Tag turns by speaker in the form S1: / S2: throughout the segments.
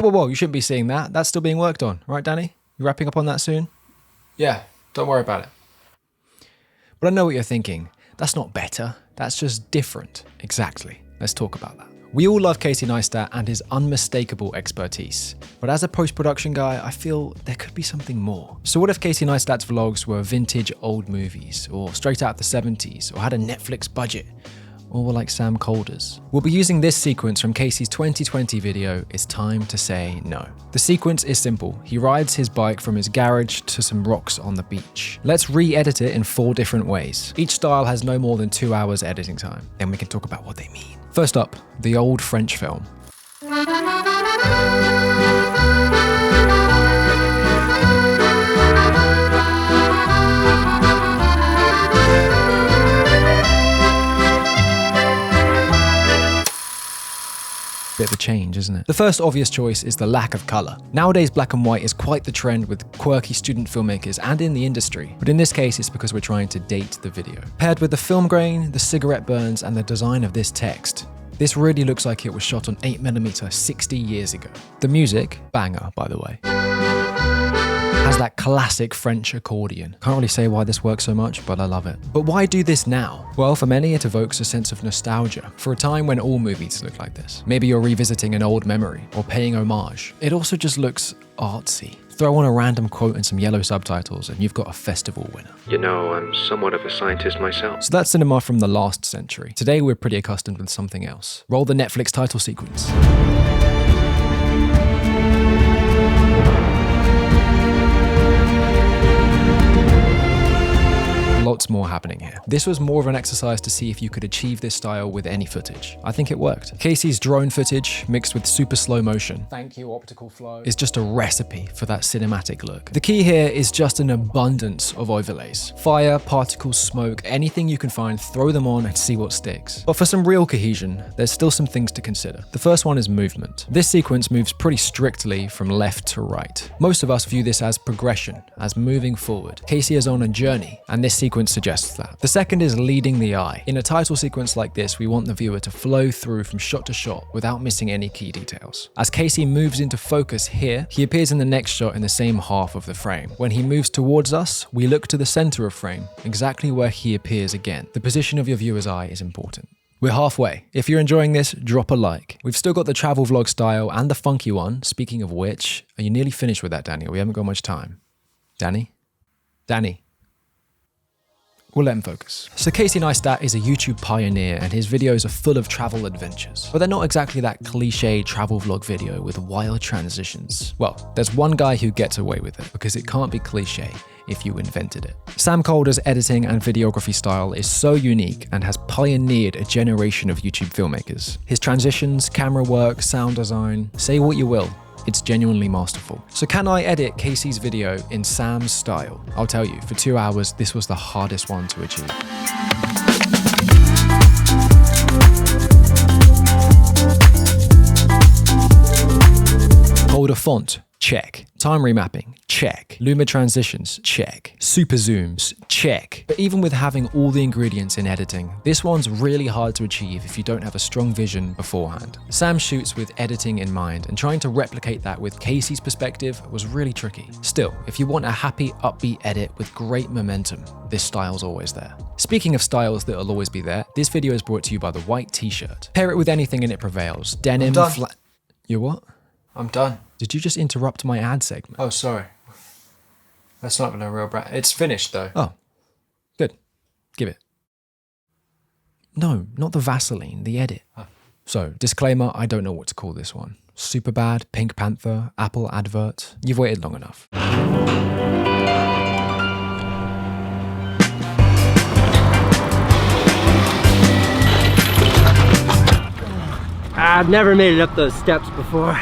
S1: Whoa, you shouldn't be seeing that. That's still being worked on. Right, Danny? You wrapping up on that soon?
S2: Yeah, don't worry about it.
S1: But I know what you're thinking. That's not better. That's just different. Exactly. Let's talk about that. We all love Casey Neistat and his unmistakable expertise. But as a post-production guy, I feel there could be something more. So what if Casey Neistat's vlogs were vintage old movies, or straight out of the 70s, or had a Netflix budget, or were like Sam Kolder's? We'll be using this sequence from Casey's 2020 video, It's Time to Say No. The sequence is simple. He rides his bike from his garage to some rocks on the beach. Let's re-edit it in 4 different ways. Each style has no more than 2 hours editing time. Then we can talk about what they mean. First up, the old French film. Bit of a change, isn't it? The first obvious choice is the lack of color. Nowadays, black and white is quite the trend with quirky student filmmakers and in the industry. But in this case, it's because we're trying to date the video. Paired with the film grain, the cigarette burns, and the design of this text, this really looks like it was shot on 8mm 60 years ago. The music, banger by the way, has that classic French accordion. Can't really say why this works so much, but I love it. But why do this now? Well, for many it evokes a sense of nostalgia for a time when all movies looked like this. Maybe you're revisiting an old memory or paying homage. It also just looks artsy. Throw on a random quote and some yellow subtitles and you've got a festival winner.
S3: You know, I'm somewhat of a scientist myself.
S1: So that's cinema from the last century. Today we're pretty accustomed with something else. Roll the Netflix title sequence. Lots more happening here. This was more of an exercise to see if you could achieve this style with any footage. I think it worked. Casey's drone footage, mixed with super slow motion, thank you optical flow, is just a recipe for that cinematic look. The key here is just an abundance of overlays. Fire, particles, smoke, anything you can find, throw them on and see what sticks. But for some real cohesion, there's still some things to consider. The first one is movement. This sequence moves pretty strictly from left to right. Most of us view this as progression, as moving forward. Casey is on a journey, and this sequence suggests that. The second is leading the eye. In a title sequence like this, we want the viewer to flow through from shot to shot without missing any key details. As Casey moves into focus here, he appears in the next shot in the same half of the frame. When he moves towards us, we look to the center of frame, exactly where he appears again. The position of your viewer's eye is important. We're halfway. If you're enjoying this, drop a like. We've still got the travel vlog style and the funky one. Speaking of which, are you nearly finished with that, Danny? We haven't got much time. Danny? Danny? We'll let him focus. So Casey Neistat is a YouTube pioneer and his videos are full of travel adventures. But they're not exactly that cliche travel vlog video with wild transitions. Well, there's one guy who gets away with it because it can't be cliche if you invented it. Sam Kolder's editing and videography style is so unique and has pioneered a generation of YouTube filmmakers. His transitions, camera work, sound design, say what you will, it's genuinely masterful. So can I edit Casey's video in Sam's style? I'll tell you, for 2 hours, this was the hardest one to achieve. Hold a font, check. Time remapping, check. Luma transitions, check. Super zooms, check. But even with having all the ingredients in editing, this one's really hard to achieve if you don't have a strong vision beforehand. Sam shoots with editing in mind, and trying to replicate that with Casey's perspective was really tricky. Still, if you want a happy, upbeat edit with great momentum, this style's always there. Speaking of styles that'll always be there, this video is brought to you by the white t-shirt. Pair it with anything and it prevails. Denim, flat. You what?
S2: I'm done.
S1: Did you just interrupt my ad segment?
S2: Oh, sorry. That's not a real brand. It's finished though.
S1: Oh, good. Give it. No, not the Vaseline, the edit.
S2: Oh.
S1: So, disclaimer, I don't know what to call this one. Superbad, Pink Panther, Apple advert. You've waited long enough.
S4: I've never made it up those steps before.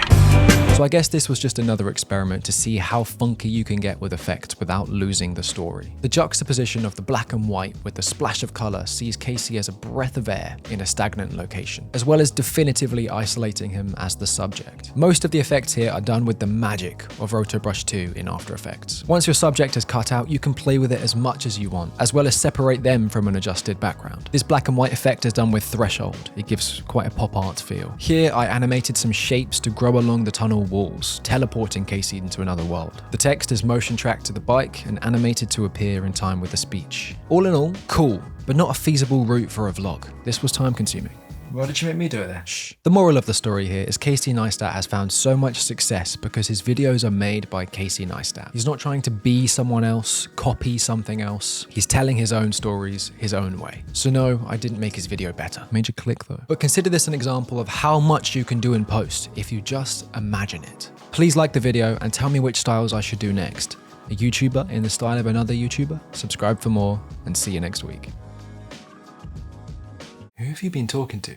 S1: So I guess this was just another experiment to see how funky you can get with effects without losing the story. The juxtaposition of the black and white with the splash of color sees Casey as a breath of air in a stagnant location, as well as definitively isolating him as the subject. Most of the effects here are done with the magic of Rotobrush 2 in After Effects. Once your subject is cut out, you can play with it as much as you want, as well as separate them from an adjusted background. This black and white effect is done with Threshold. It gives quite a pop art feel. Here, I animated some shapes to grow along the tunnel walls, teleporting Casey into another world. The text is motion tracked to the bike and animated to appear in time with the speech. All in all, cool, but not a feasible route for a vlog. This was time consuming.
S2: Why did you make me do it then?
S1: Shh. The moral of the story here is Casey Neistat has found so much success because his videos are made by Casey Neistat. He's not trying to be someone else, copy something else. He's telling his own stories his own way. So no, I didn't make his video better. Made you click though. But consider this an example of how much you can do in post if you just imagine it. Please like the video and tell me which styles I should do next. A YouTuber in the style of another YouTuber? Subscribe for more and see you next week.
S2: Who have you been talking to?